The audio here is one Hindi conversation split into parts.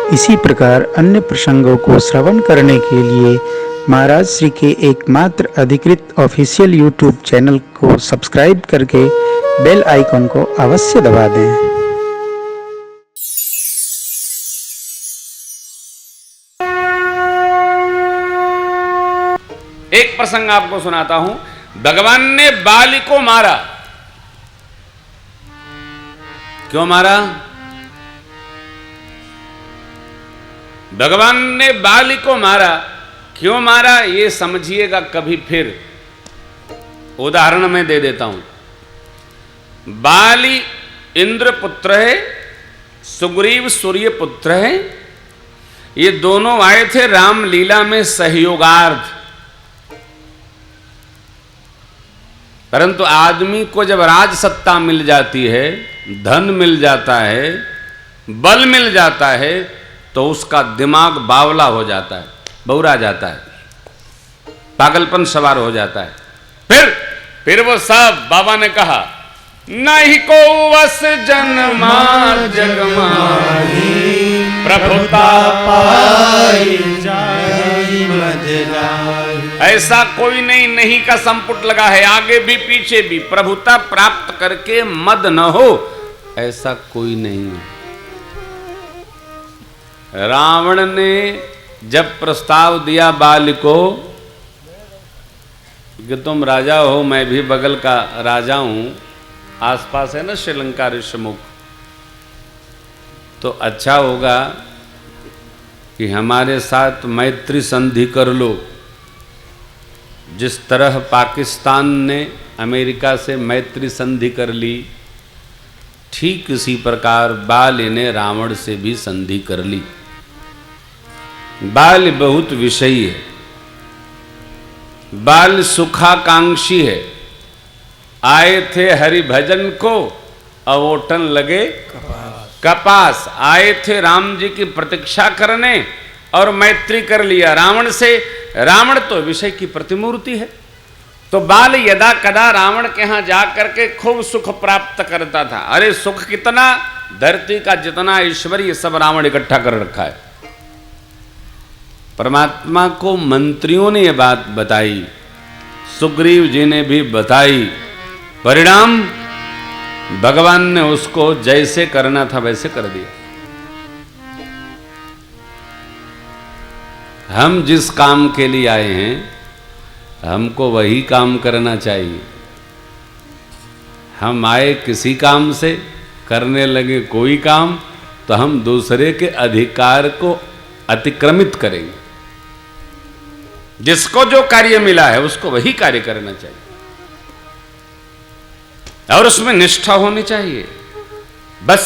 इसी प्रकार अन्य प्रसंगों को श्रवण करने के लिए महाराज श्री के एकमात्र अधिकृत ऑफिशियल यूट्यूब चैनल को सब्सक्राइब करके बेल आइकन को अवश्य दबा दें। एक प्रसंग आपको सुनाता हूं। भगवान ने बाली को मारा। क्यों मारा? भगवान ने बाली को मारा। क्यों मारा ये समझिएगा कभी फिर। उदाहरण में दे देता हूं। बाली इंद्र पुत्र है, सुग्रीव सूर्य पुत्र है। ये दोनों आए थे रामलीला में सहयोगार्थ। परंतु आदमी को जब राज सत्ता मिल जाती है, धन मिल जाता है, बल मिल जाता है, तो उसका दिमाग बावला हो जाता है, बौरा जाता है, पागलपन सवार हो जाता है। फिर वो सब बाबा ने कहा, नहीं को वस जन्मा जग माही, प्रभुता पाई जाई मदलाई। ऐसा कोई नहीं का संपुट लगा है, आगे भी पीछे भी। प्रभुता प्राप्त करके मद न हो, ऐसा कोई नहीं। रावण ने जब प्रस्ताव दिया बाल को कि तुम राजा हो, मैं भी बगल का राजा हूं, आसपास है ना श्रीलंका ऋषमुख, तो अच्छा होगा कि हमारे साथ मैत्री संधि कर लो। जिस तरह पाकिस्तान ने अमेरिका से मैत्री संधि कर ली, ठीक इसी प्रकार बाल ने रावण से भी संधि कर ली। बाल बहुत विषयी है, बाल सुखाकांक्षी है। आए थे हरि भजन को, अवोटन लगे कपास। आए थे राम जी की प्रतीक्षा करने और मैत्री कर लिया रावण से। रावण तो विषय की प्रतिमूर्ति है। तो बाल यदा कदा रावण के यहां जाकर के खूब सुख प्राप्त करता था। अरे सुख कितना, धरती का जितना ऐश्वर्य सब रावण इकट्ठा कर रखा है। परमात्मा को मंत्रियों ने यह बात बताई, सुग्रीव जी ने भी बताई। परिणाम भगवान ने उसको जैसे करना था वैसे कर दिया। हम जिस काम के लिए आए हैं, हमको वही काम करना चाहिए। हम आए किसी काम से, करने लगे कोई काम, तो हम दूसरे के अधिकार को अतिक्रमित करेंगे। जिसको जो कार्य मिला है उसको वही कार्य करना चाहिए और उसमें निष्ठा होनी चाहिए। बस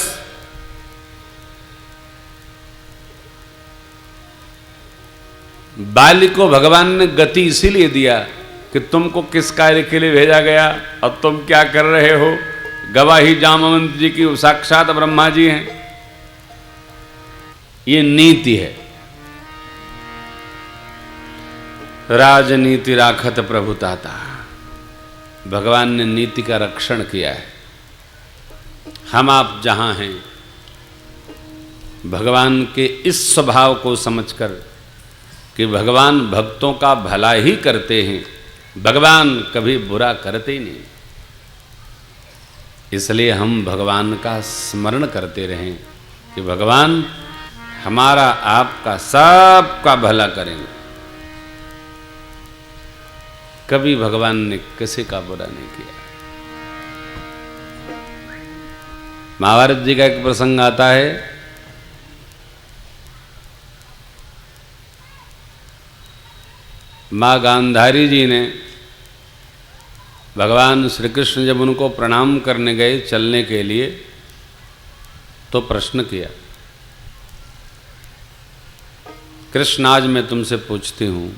बाली को भगवान ने गति इसीलिए दिया कि तुमको किस कार्य के लिए भेजा गया और तुम क्या कर रहे हो। गवाही जामवंत जी की साक्षात ब्रह्मा जी हैं। ये नीति है। राजनीति राखत प्रभुताता। भगवान ने नीति का रक्षण किया है। हम आप जहां हैं, भगवान के इस स्वभाव को समझकर कि भगवान भक्तों का भला ही करते हैं, भगवान कभी बुरा करते ही नहीं, इसलिए हम भगवान का स्मरण करते रहें कि भगवान हमारा आपका सबका भला करेंगे। कभी भगवान ने किसी का बुरा नहीं किया। महाभारत जी का एक प्रसंग आता है। माँ गांधारी जी ने भगवान श्री कृष्ण जब उनको प्रणाम करने गए चलने के लिए, तो प्रश्न किया, कृष्ण आज मैं तुमसे पूछती हूँ,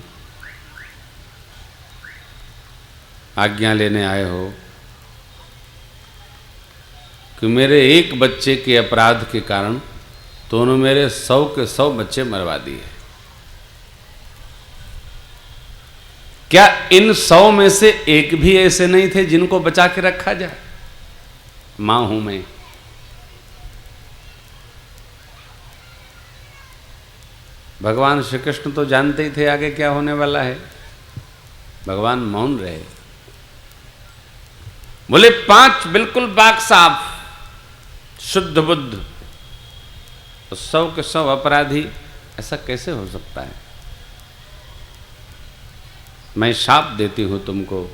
आज्ञा लेने आए हो कि मेरे एक बच्चे के अपराध के कारण दोनों मेरे 100 के 100 बच्चे मरवा दिए। क्या इन 100 में से एक भी ऐसे नहीं थे जिनको बचा के रखा जाए? मां हूं मैं। भगवान श्री कृष्ण तो जानते ही थे आगे क्या होने वाला है, भगवान मौन रहे। बोले 5 बिल्कुल बाक साफ, शुद्ध बुद्ध, तो 100 के 100 अपराधी, ऐसा कैसे हो सकता है? मैं शाप देती हूं तुमको,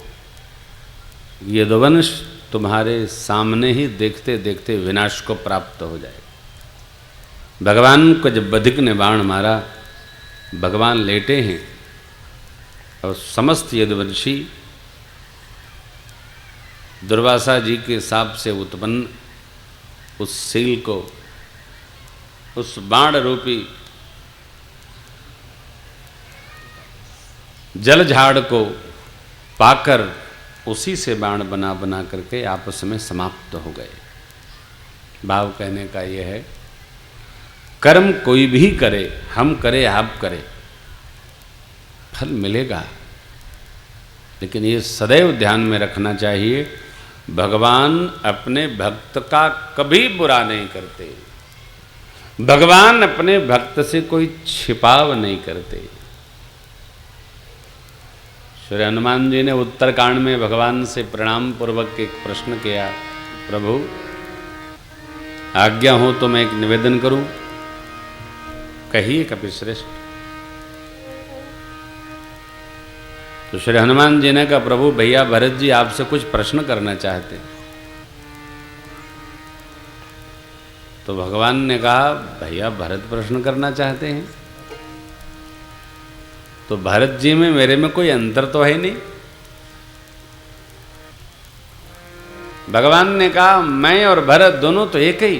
यदुवंश तुम्हारे सामने ही देखते देखते विनाश को प्राप्त हो जाए। भगवान को जब बधिक ने बाण मारा, भगवान लेटे हैं और समस्त यदुवंशी दुर्वासा जी के शाप से उत्पन्न उस सील को, उस बाण रूपी जल झाड़ को पाकर उसी से बाण बना बना करके आपस में समाप्त हो गए। भाव कहने का यह है, कर्म कोई भी करे, हम करे आप करे, फल मिलेगा। लेकिन ये सदैव ध्यान में रखना चाहिए, भगवान अपने भक्त का कभी बुरा नहीं करते, भगवान अपने भक्त से कोई छिपाव नहीं करते। श्री हनुमान जी ने उत्तरकांड में भगवान से प्रणाम पूर्वक एक प्रश्न किया, प्रभु आज्ञा हो तो मैं एक निवेदन करूं, कहिए कपिश्रेष्ठ। तो श्री हनुमान जी ने कहा, प्रभु भैया भरत जी आपसे कुछ प्रश्न करना चाहते हैं। तो भगवान ने कहा, भैया भरत प्रश्न करना चाहते हैं तो भरत जी में मेरे में कोई अंतर तो है नहीं। भगवान ने कहा, मैं और भरत दोनों तो एक ही,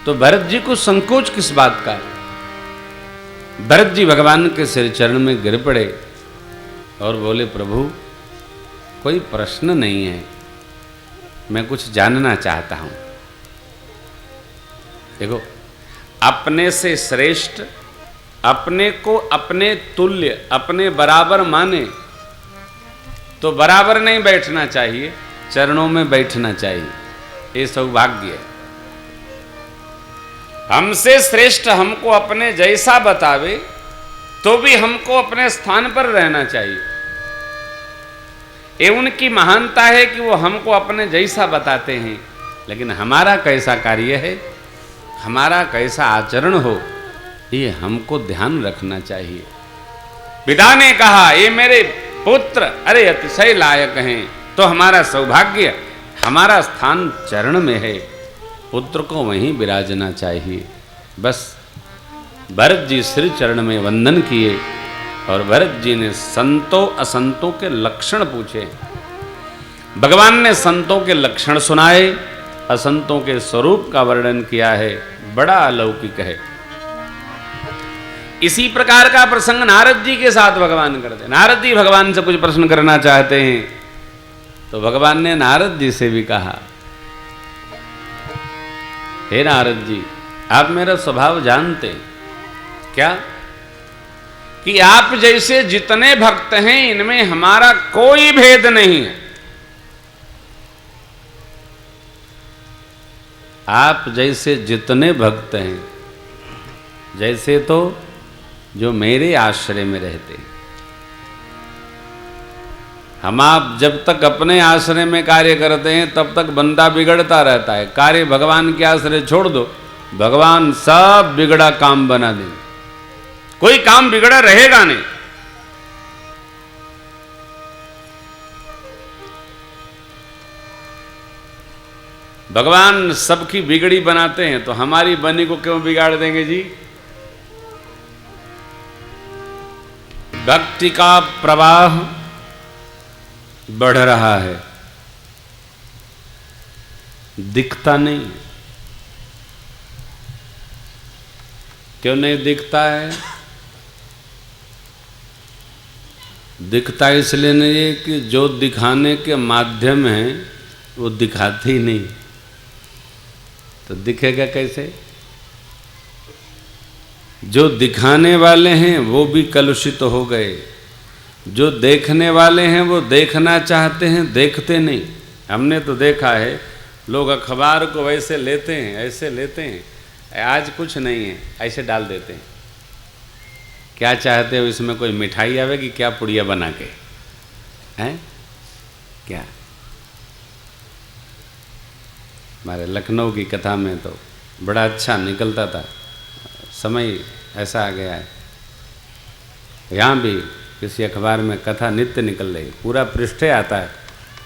तो भरत जी को संकोच किस बात का? भरत जी भगवान के सिर चरण में गिर पड़े और बोले, प्रभु कोई प्रश्न नहीं है, मैं कुछ जानना चाहता हूं। देखो, अपने से श्रेष्ठ, अपने को अपने तुल्य, अपने बराबर माने तो बराबर नहीं बैठना चाहिए, चरणों में बैठना चाहिए, ये सौभाग्य है। हमसे श्रेष्ठ हमको अपने जैसा बतावे तो भी हमको अपने स्थान पर रहना चाहिए। ये उनकी महानता है कि वो हमको अपने जैसा बताते हैं, लेकिन हमारा कैसा कार्य है, हमारा कैसा आचरण हो, ये हमको ध्यान रखना चाहिए। पिता ने कहा, ये मेरे पुत्र अरे अतिशय लायक हैं, तो हमारा सौभाग्य, हमारा स्थान चरण में है, पुत्र को वहीं विराजना चाहिए। बस भरत जी सिर चरण में वंदन किए और भरत जी ने संतों असंतों के लक्षण पूछे। भगवान ने संतों के लक्षण सुनाए, असंतों के स्वरूप का वर्णन किया है, बड़ा अलौकिक है। इसी प्रकार का प्रसंग नारद जी के साथ भगवान करते। नारद जी भगवान से कुछ प्रश्न करना चाहते हैं तो भगवान ने नारद जी से भी कहा, हे नारद जी, आप मेरा स्वभाव जानते हैं क्या, कि आप जैसे जितने भक्त हैं इनमें हमारा कोई भेद नहीं है। आप जैसे जितने भक्त हैं, जैसे तो जो मेरे आश्रय में रहते हैं। हम आप जब तक अपने आश्रय में कार्य करते हैं तब तक बंदा बिगड़ता रहता है। कार्य भगवान के आश्रय छोड़ दो, भगवान सब बिगड़ा काम बना देंगे, कोई काम बिगड़ा रहेगा नहीं। भगवान सबकी बिगड़ी बनाते हैं तो हमारी बनी को क्यों बिगाड़ देंगे जी। भक्ति का प्रवाह बढ़ रहा है, दिखता नहीं। क्यों नहीं दिखता है? दिखता इसलिए नहीं है कि जो दिखाने के माध्यम हैं वो दिखाते ही नहीं, तो दिखेगा कैसे? जो दिखाने वाले हैं वो भी कलुषित हो गए, जो देखने वाले हैं वो देखना चाहते हैं, देखते नहीं। हमने तो देखा है, लोग अखबार को वैसे लेते हैं, ऐसे लेते हैं, आज कुछ नहीं है, ऐसे डाल देते हैं। क्या चाहते हो इसमें? कोई मिठाई आवेगी क्या पुड़िया बना के? हैं क्या? हमारे लखनऊ की कथा में तो बड़ा अच्छा निकलता था, समय ऐसा आ गया है। यहाँ भी किसी अखबार में कथा नित्य निकल रही, पूरा पृष्ठे आता है।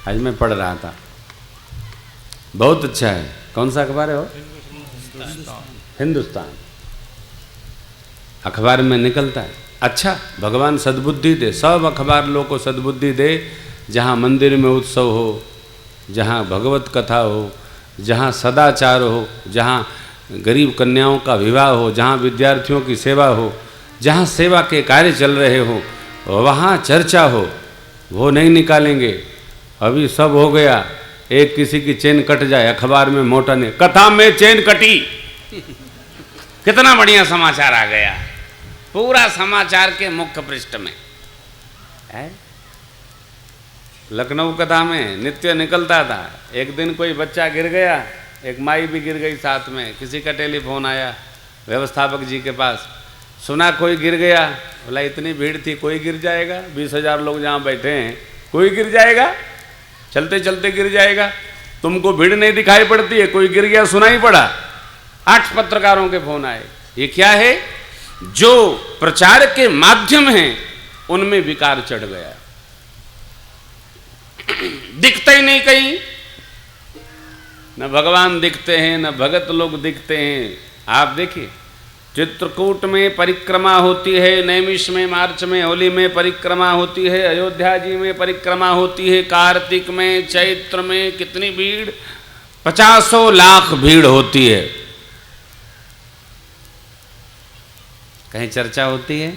आज मैं पढ़ रहा था, बहुत अच्छा है। कौन सा अखबार है वो? हिंदुस्तान अखबार में निकलता है। अच्छा, भगवान सद्बुद्धि दे, सब अखबार लोगों को सद्बुद्धि दे। जहाँ मंदिर में उत्सव हो, जहाँ भगवत कथा हो, जहाँ सदाचार हो, जहाँ गरीब कन्याओं का विवाह हो, जहाँ विद्यार्थियों की सेवा हो, जहाँ सेवा के कार्य चल रहे हो, वहाँ चर्चा हो, वो नहीं निकालेंगे। अभी सब हो गया, एक किसी की चेन कट जाए, अखबार में मोटा ने कथा में चेन कटी। कितना बढ़िया समाचार आ गया, पूरा समाचार के मुख्य पृष्ठ में है। लखनऊ कथा में नित्य निकलता था। एक दिन कोई बच्चा गिर गया, एक माई भी गिर गई साथ में। किसी का टेलीफोन आया व्यवस्थापक जी के पास, सुना कोई गिर गया। बोला इतनी भीड़ थी, कोई गिर जाएगा? 20,000 लोग जहाँ बैठे हैं, कोई गिर जाएगा? चलते चलते गिर जाएगा? तुमको भीड़ नहीं दिखाई पड़ती है? कोई गिर गया सुना ही पड़ा। 8 पत्रकारों के फोन आए। ये क्या है? जो प्रचार के माध्यम हैं उनमें विकार चढ़ गया, दिखता ही नहीं कहीं। न भगवान दिखते हैं, न भगत लोग दिखते हैं। आप देखिए, चित्रकूट में परिक्रमा होती है, नैमिष में, मार्च में, होली में परिक्रमा होती है, अयोध्या जी में परिक्रमा होती है, कार्तिक में, चैत्र में कितनी भीड़, 50 लाख भीड़ होती है। कहीं चर्चा होती है?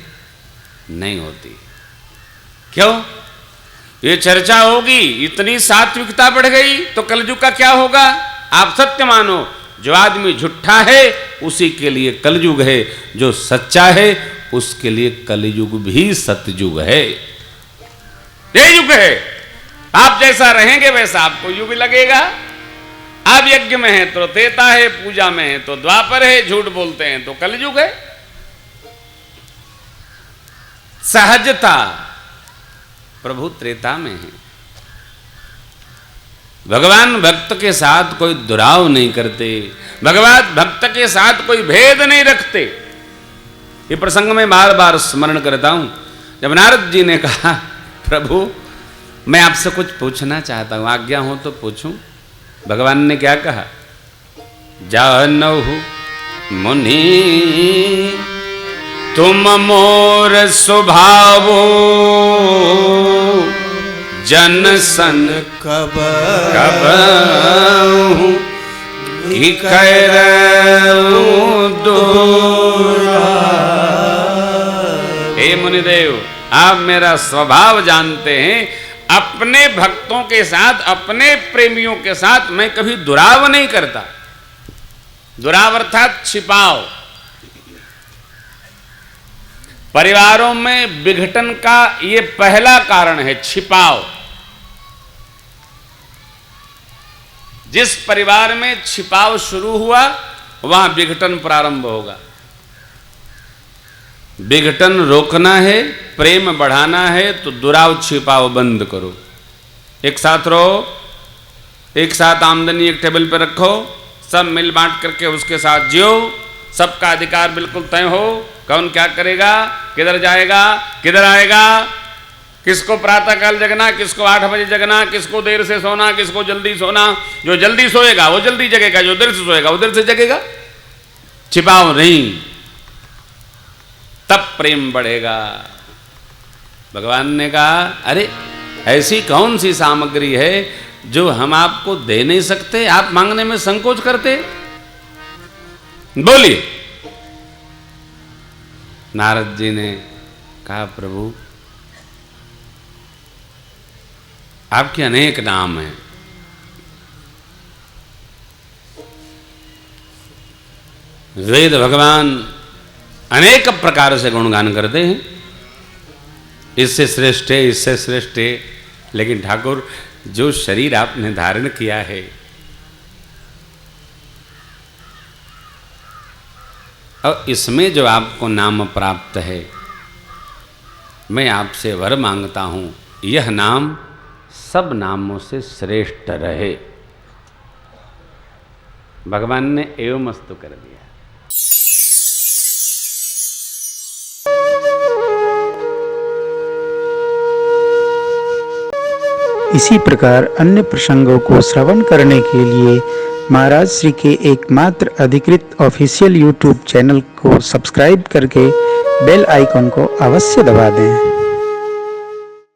नहीं होती। क्यों? ये चर्चा होगी, इतनी सात्विकता बढ़ गई तो कलयुग का क्या होगा? आप सत्य मानो, जो आदमी झूठा है उसी के लिए कलयुग है, जो सच्चा है उसके लिए कलयुग भी सतयुग है। ये युग है। आप जैसा रहेंगे वैसा आपको युग लगेगा। आप यज्ञ में हैं तो त्रेता है, पूजा में हैं तो द्वापर है, झूठ बोलते हैं तो कलयुग है। सहजता प्रभु त्रेता में है। भगवान भक्त के साथ कोई दुराव नहीं करते, भगवान भक्त के साथ कोई भेद नहीं रखते। ये प्रसंग में बार बार स्मरण करता हूं। जब नारद जी ने कहा प्रभु मैं आपसे कुछ पूछना चाहता हूं, आज्ञा हो तो पूछूं। भगवान ने क्या कहा? जानहु मुनि तुम मोर स्वभावो, जन सन कब की हे मुनिदेव, आप मेरा स्वभाव जानते हैं। अपने भक्तों के साथ, अपने प्रेमियों के साथ मैं कभी दुराव नहीं करता। दुराव अर्थात छिपाव। परिवारों में विघटन का ये पहला कारण है, छिपाव। जिस परिवार में छिपाव शुरू हुआ वहां विघटन प्रारंभ होगा। विघटन रोकना है, प्रेम बढ़ाना है तो दुराव छिपाव बंद करो। एक साथ रहो, एक साथ आमदनी एक टेबल पर रखो, सब मिल बांट करके उसके साथ जियो। सबका अधिकार बिल्कुल तय हो, कौन क्या करेगा, किधर जाएगा, किधर आएगा, किसको प्रातःकाल जगना, किसको 8 बजे जगना, किसको देर से सोना, किसको जल्दी सोना। जो जल्दी सोएगा वो जल्दी जगेगा, जो देर से सोएगा वो देर से जगेगा। छिपाओ नहीं, तब प्रेम बढ़ेगा। भगवान ने कहा अरे ऐसी कौन सी सामग्री है जो हम आपको दे नहीं सकते, आप मांगने में संकोच करते? बोलिए। नारद जी ने कहा प्रभु आपके अनेक नाम हैं, वेद भगवान अनेक प्रकार से गुणगान करते हैं, इससे श्रेष्ठ है, इससे श्रेष्ठ है। लेकिन ठाकुर जो शरीर आपने धारण किया है और इसमें जो आपको नाम प्राप्त है मैं आपसे वर मांगता हूँ, यह नाम सब नामों से श्रेष्ठ रहे। भगवान ने एवमस्तु कर दिया। इसी प्रकार अन्य प्रसंगों को श्रवण करने के लिए महाराज श्री के एकमात्र अधिकृत ऑफिशियल यूट्यूब चैनल को सब्सक्राइब करके बेल आइकन को अवश्य दबा दें।